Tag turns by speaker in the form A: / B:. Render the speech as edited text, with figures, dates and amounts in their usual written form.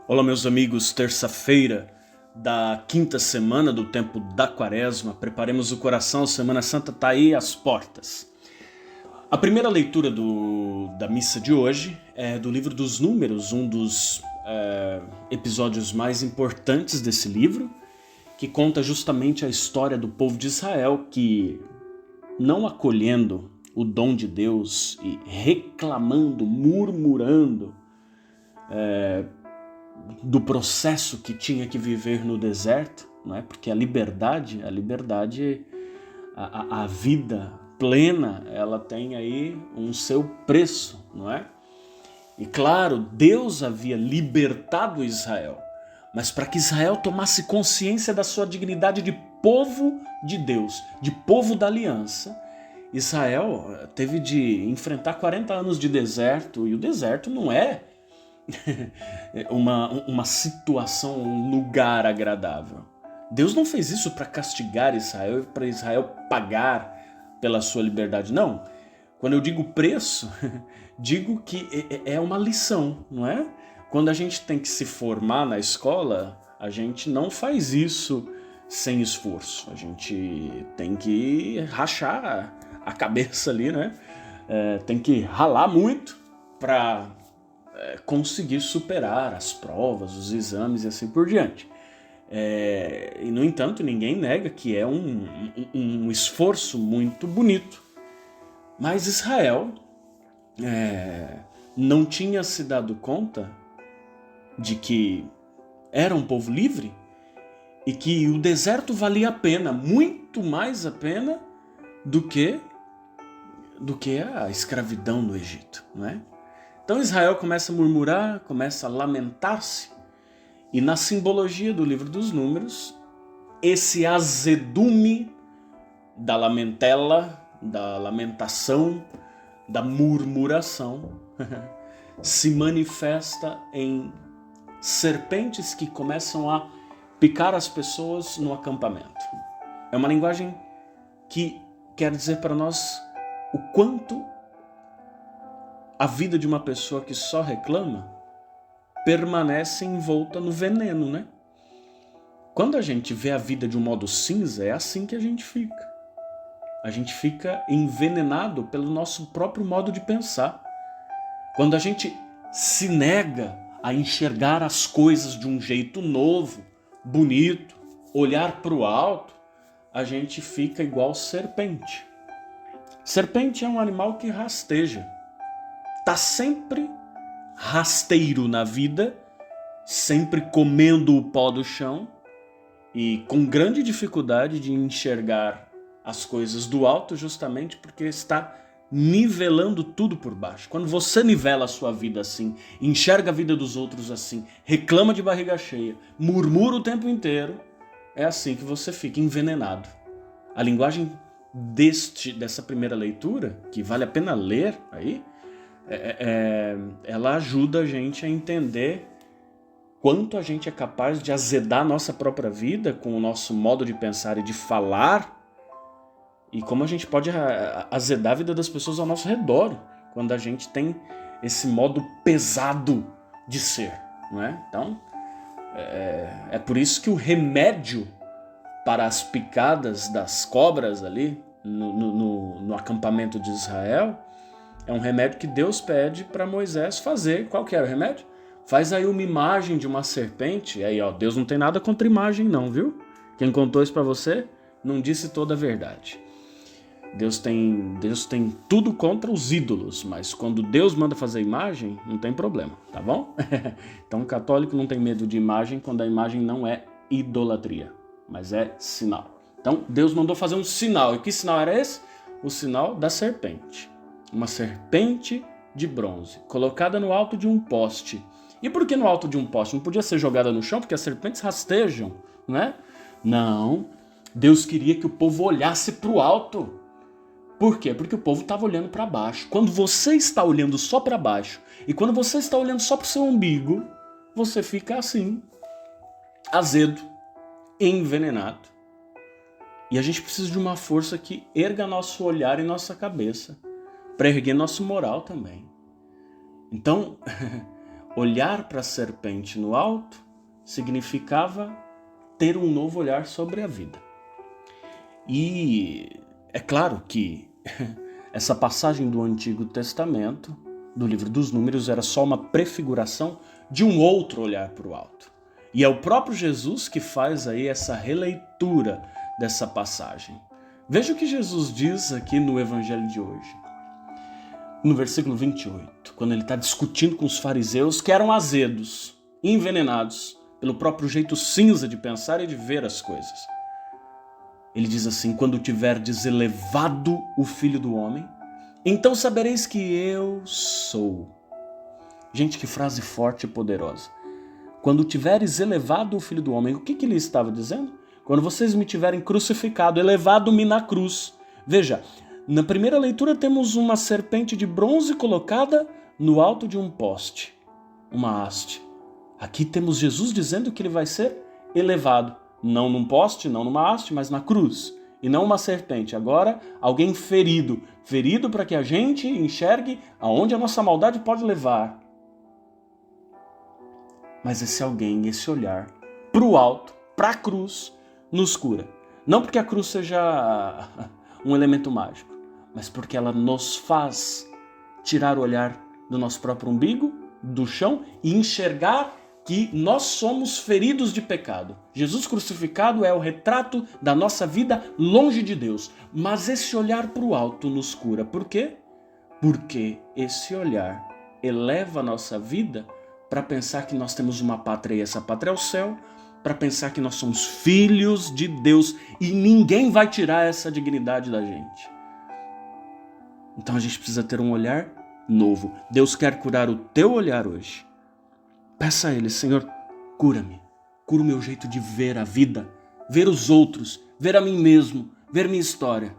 A: Olá, meus amigos, terça-feira da quinta semana do tempo da Quaresma. Preparemos o coração, a Semana Santa está aí às portas. A primeira leitura da missa de hoje é do livro dos Números, um dos episódios mais importantes desse livro, que conta justamente a história do povo de Israel que, não acolhendo o dom de Deus e reclamando, murmurando do processo que tinha que viver no deserto, não é? Porque a liberdade, a vida plena, ela tem aí um seu preço, não é? E claro, Deus havia libertado Israel, mas para que Israel tomasse consciência da sua dignidade de povo de Deus, de povo da aliança, Israel teve de enfrentar 40 anos de deserto, e o deserto não é uma situação, um lugar agradável. Deus não fez isso para castigar Israel, para Israel pagar pela sua liberdade, não. Quando eu digo preço, digo que é uma lição, não é? Quando a gente tem que se formar na escola, a gente não faz isso sem esforço. A gente tem que rachar a cabeça ali, né? Tem que ralar muito para conseguir superar as provas, os exames e assim por diante. E, no entanto, ninguém nega que é um esforço muito bonito. Mas Israel não tinha se dado conta de que era um povo livre e que o deserto valia a pena, muito mais a pena do que a escravidão no Egito, não é? Então Israel começa a murmurar, começa a lamentar-se, e na simbologia do livro dos Números, esse azedume da lamentela, da lamentação, da murmuração, se manifesta em serpentes que começam a picar as pessoas no acampamento. É uma linguagem que quer dizer para nós o quanto a vida de uma pessoa que só reclama permanece envolta no veneno, né? Quando a gente vê a vida de um modo cinza, é assim que a gente fica. A gente fica envenenado pelo nosso próprio modo de pensar. Quando a gente se nega a enxergar as coisas de um jeito novo, bonito, olhar para o alto, a gente fica igual serpente. Serpente é um animal que rasteja. Está sempre rasteiro na vida, sempre comendo o pó do chão e com grande dificuldade de enxergar as coisas do alto, justamente porque está nivelando tudo por baixo. Quando você nivela a sua vida assim, enxerga a vida dos outros assim, reclama de barriga cheia, murmura o tempo inteiro, é assim que você fica envenenado. A linguagem dessa primeira leitura, que vale a pena ler aí, ela ajuda a gente a entender quanto a gente é capaz de azedar a nossa própria vida com o nosso modo de pensar e de falar, e como a gente pode azedar a vida das pessoas ao nosso redor quando a gente tem esse modo pesado de ser, não é? Então, é por isso que o remédio para as picadas das cobras ali no acampamento de Israel é um remédio que Deus pede para Moisés fazer. Qual que era o remédio? Faz aí uma imagem de uma serpente. E aí, ó, Deus não tem nada contra imagem não, viu? Quem contou isso para você não disse toda a verdade. Deus tem tudo contra os ídolos, mas quando Deus manda fazer imagem, não tem problema, tá bom? Então o católico não tem medo de imagem quando a imagem não é idolatria, mas é sinal. Então Deus mandou fazer um sinal. E que sinal era esse? O sinal da serpente. Uma serpente de bronze, colocada no alto de um poste. E por que no alto de um poste? Não podia ser jogada no chão, porque as serpentes rastejam, né? Não, Deus queria que o povo olhasse para o alto. Por quê? Porque o povo estava olhando para baixo. Quando você está olhando só para baixo, e quando você está olhando só para o seu umbigo, você fica assim, azedo, envenenado. E a gente precisa de uma força que erga nosso olhar e nossa cabeça, para erguer nosso moral também. Então, olhar para a serpente no alto significava ter um novo olhar sobre a vida. E é claro que essa passagem do Antigo Testamento, do livro dos Números, era só uma prefiguração de um outro olhar para o alto. E é o próprio Jesus que faz aí essa releitura dessa passagem. Veja o que Jesus diz aqui no Evangelho de hoje. No versículo 28, quando ele está discutindo com os fariseus que eram azedos, envenenados pelo próprio jeito cinza de pensar e de ver as coisas. Ele diz assim: quando tiverdes elevado o Filho do Homem, então sabereis que eu sou. Gente, que frase forte e poderosa. Quando tiveres elevado o Filho do Homem, o que ele estava dizendo? Quando vocês me tiverem crucificado, elevado-me na cruz. Veja, na primeira leitura temos uma serpente de bronze colocada no alto de um poste, uma haste. Aqui temos Jesus dizendo que ele vai ser elevado, não num poste, não numa haste, mas na cruz, e não uma serpente. Agora, alguém ferido para que a gente enxergue aonde a nossa maldade pode levar. Mas esse alguém, esse olhar para o alto, para a cruz, nos cura. Não porque a cruz seja um elemento mágico, mas porque ela nos faz tirar o olhar do nosso próprio umbigo, do chão, e enxergar que nós somos feridos de pecado. Jesus crucificado é o retrato da nossa vida longe de Deus. Mas esse olhar para o alto nos cura. Por quê? Porque esse olhar eleva a nossa vida para pensar que nós temos uma pátria e essa pátria é o céu, para pensar que nós somos filhos de Deus e ninguém vai tirar essa dignidade da gente. Então a gente precisa ter um olhar novo. Deus quer curar o teu olhar hoje. Peça a Ele: Senhor, cura-me. Cura o meu jeito de ver a vida, ver os outros, ver a mim mesmo, ver minha história.